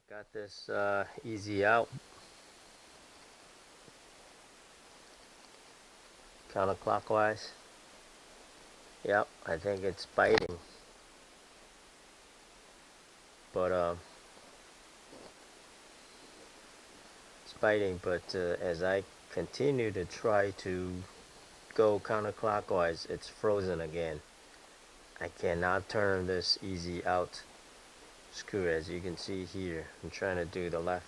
Got this easy out counterclockwise. Yep, I think it's biting, but as I continue to try to go counterclockwise, it's frozen again. I cannot turn this easy out screw. As you can see here, I'm trying to do the left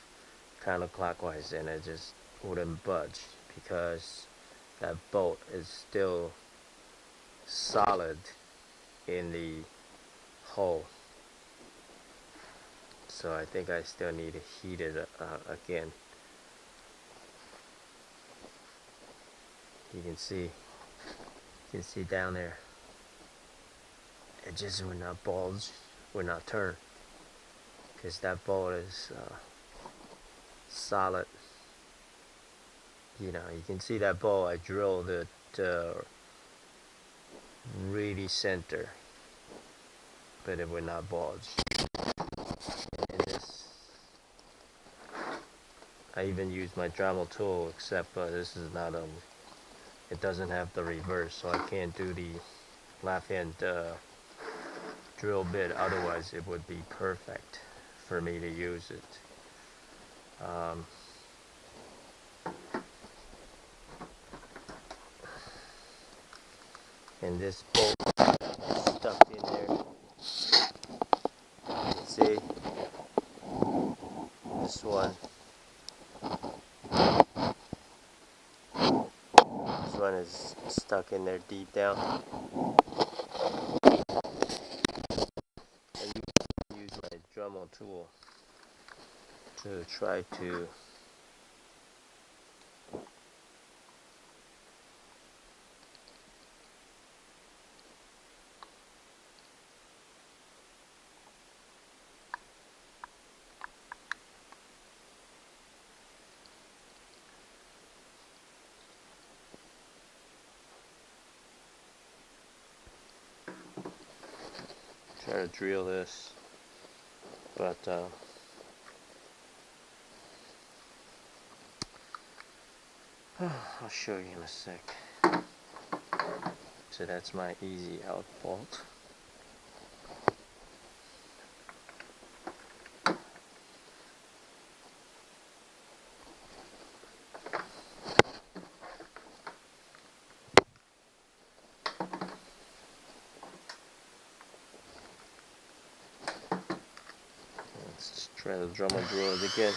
counterclockwise and it just wouldn't budge because that bolt is still solid in the hole. So I think I still need to heat it again. You can see down there, it just would not bulge, would not turn, because that bolt is solid. You know, you can see that bolt, I drilled it really center, but it would not bulge. And this, I even used my Dremel tool, except this is not it doesn't have the reverse, so I can't do the left hand drill bit. Otherwise it would be perfect for me to use it. And this bolt is stuck in there. You can see this one. This one is stuck in there deep down. And you can use my Dremel tool to try to drill this, but I'll show you in a sec. So that's my easy out bolt. Let's just try the Dremel drill it again.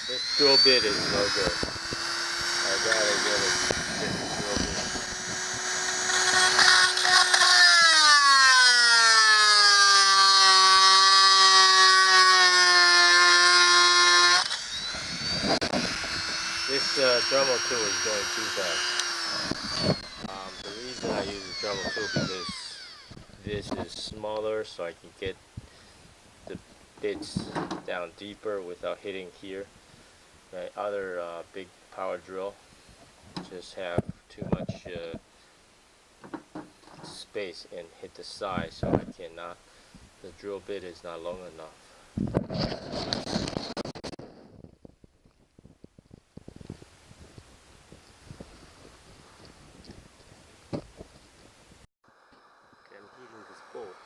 This drill bit is no good. I gotta get a different drill bit. This Dremel tool is going too fast. The reason I use the Dremel tool because this is smaller, so I can get the bits down deeper without hitting here. My other big power drill just have too much space and hit the side, so I cannot. The drill bit is not long enough. Okay, I'm heating this bolt.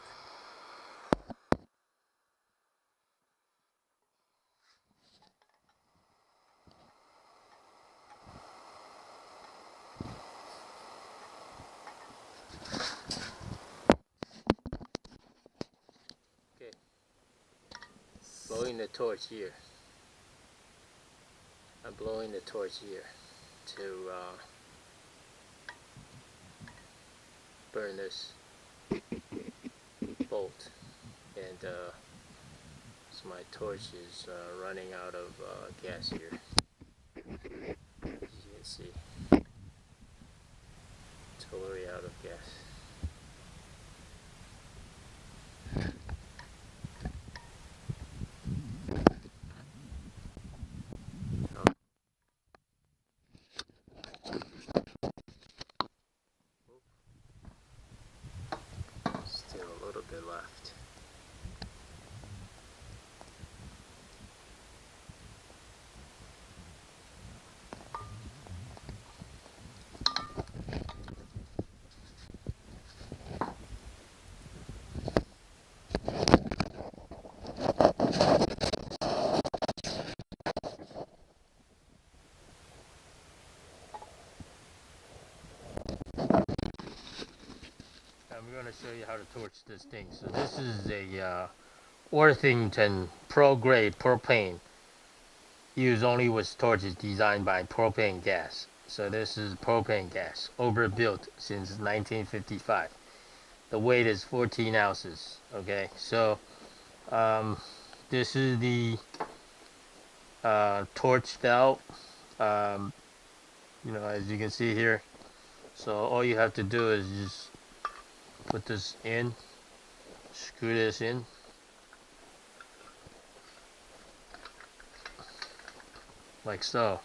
Okay, blowing the torch here. I'm blowing the torch here to burn this bolt, and so my torch is running out of gas here. As you can see, totally out of gas. left. I'm going to show you how to torch this thing. So this is a Worthington Pro Grade propane. Used only with torches designed by propane gas. So this is propane gas, overbuilt since 1955. The weight is 14 ounces. Okay, so this is the torch valve. You know, as you can see here. So all you have to do is just put this in, screw this in. Like so.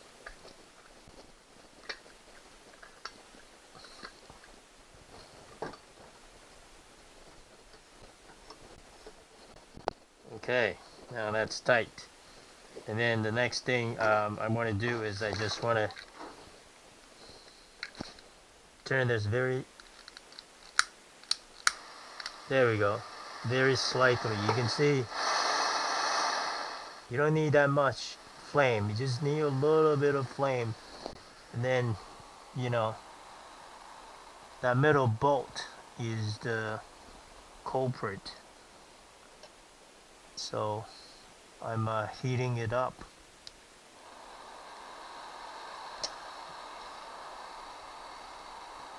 Okay, now that's tight. And then the next thing I want to do is I just want to turn this very, there we go, very slightly. You can see you don't need that much flame. You just need a little bit of flame. And then, you know, that middle bolt is the culprit. So I'm heating it up.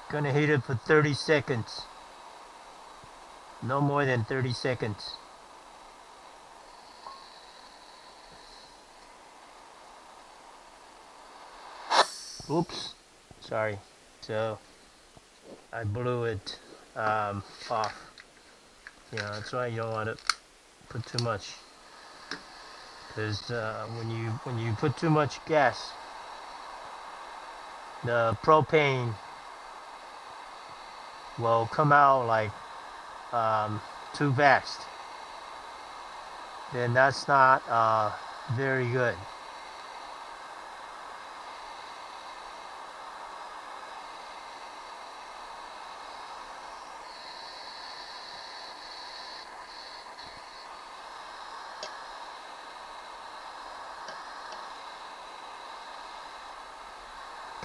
Gonna heat it for 30 seconds. No more than 30 seconds. Oops, sorry. So I blew it off. You know, that's why you don't want to put too much, because when you put too much gas, the propane will come out like too fast. Then that's not very good.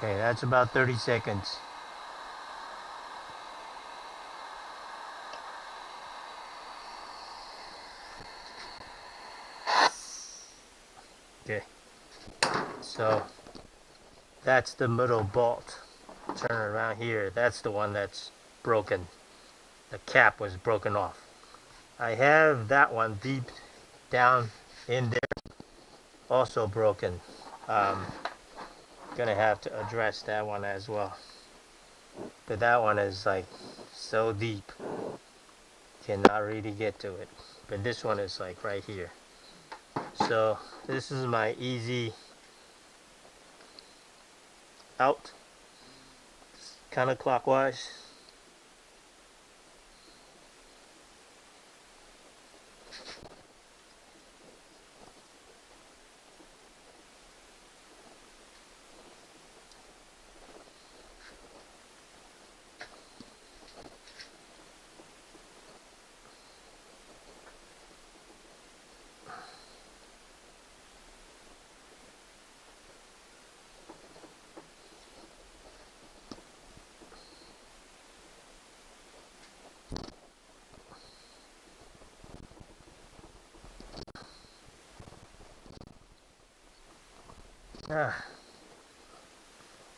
Okay, that's about 30 seconds. Okay, so that's the middle bolt. Turn it around here. That's the one that's broken. The cap was broken off. I have that one deep down in there, also broken. Gonna have to address that one as well. But that one is like so deep, cannot really get to it. But this one is like right here. So this is my easy out, kind of clockwise.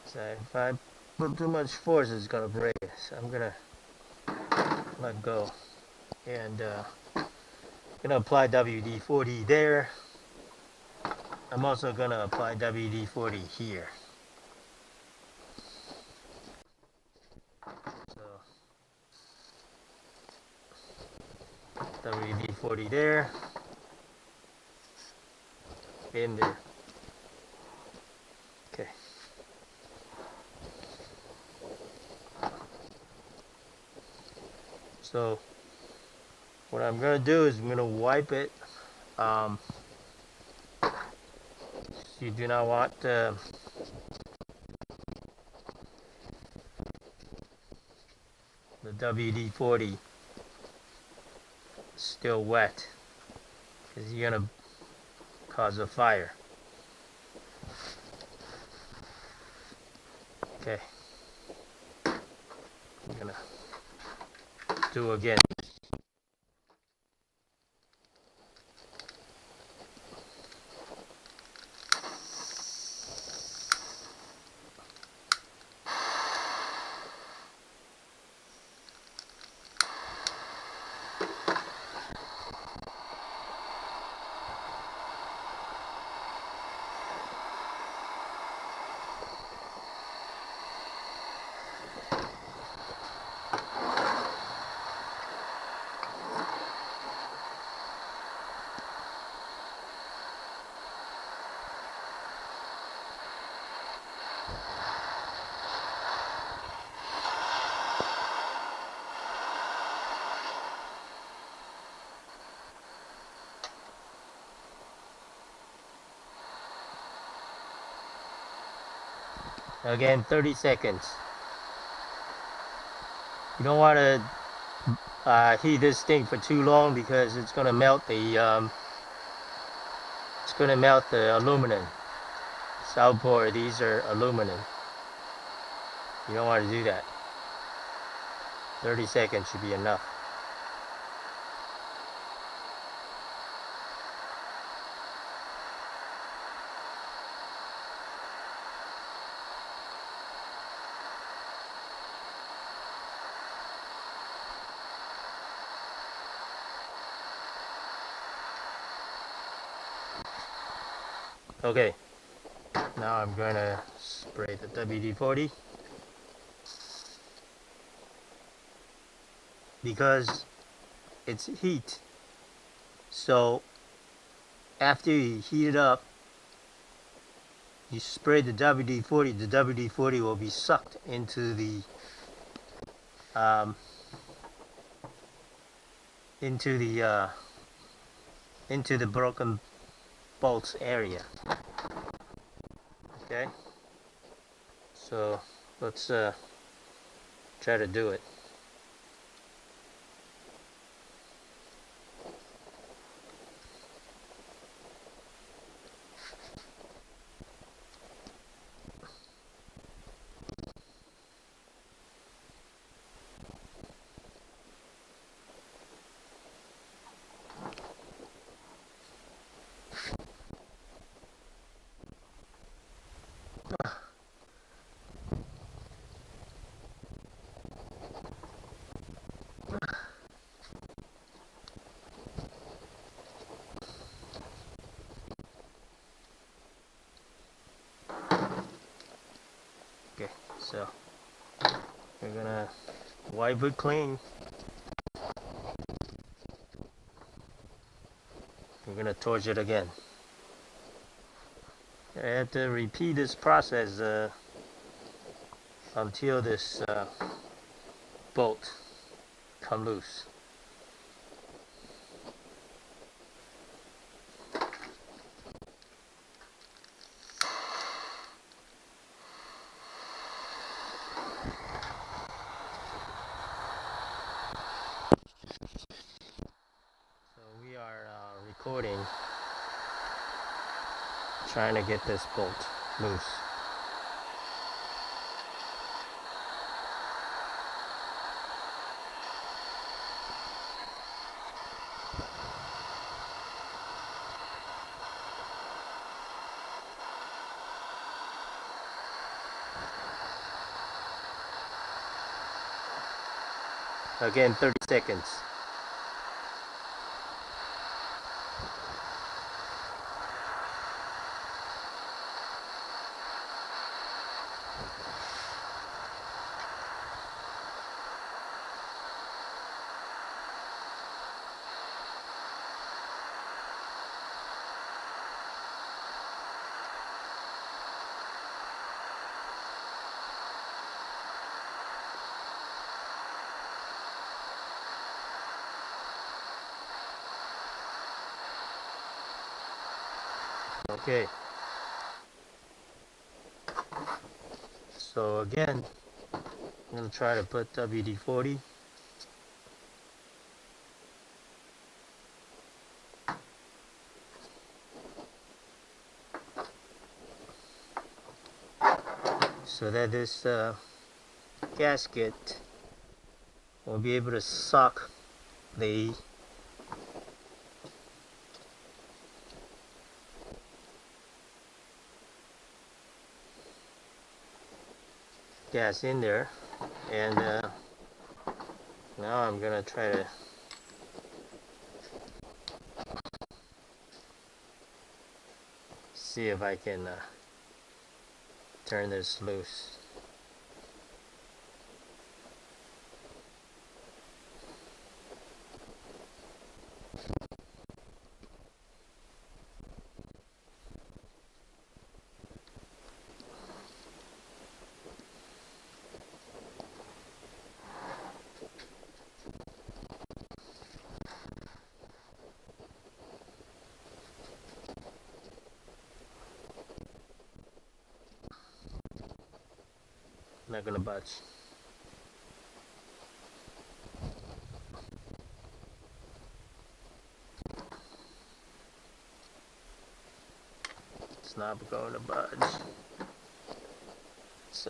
So if I put too much force, it's gonna break it. So I'm gonna let go, and gonna apply WD-40 there. I'm also gonna apply WD-40 here. So WD-40 there, in there. Okay. So What I'm gonna do is I'm gonna wipe it. You do not want the WD-40 still wet, because you're gonna cause a fire. Okay, I'm gonna do again. Again, 30 seconds. You don't want to heat this thing for too long, because it's gonna melt the aluminum. It's outboard. These are aluminum. You don't want to do that. 30 seconds should be enough. Okay, now I'm going to spray the WD-40, because it's heat. So after you heat it up, you spray the WD-40. The WD-40 will be sucked into the into the broken bolts area. Okay, so let's try to do it. Okay, so we're gonna wipe it clean. We're gonna torch it again. I have to repeat this process until this bolt come loose. So we are recording, trying to get this bolt loose. Again, 30 seconds. Okay, so again, I'm going to try to put WD-40. So that this gasket will be able to suck the gas in there. And now I'm gonna try to see if I can turn this loose. Not gonna budge. It's not going to budge. Let's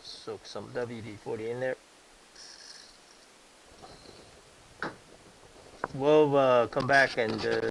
soak some WD-40 in there. We'll come back and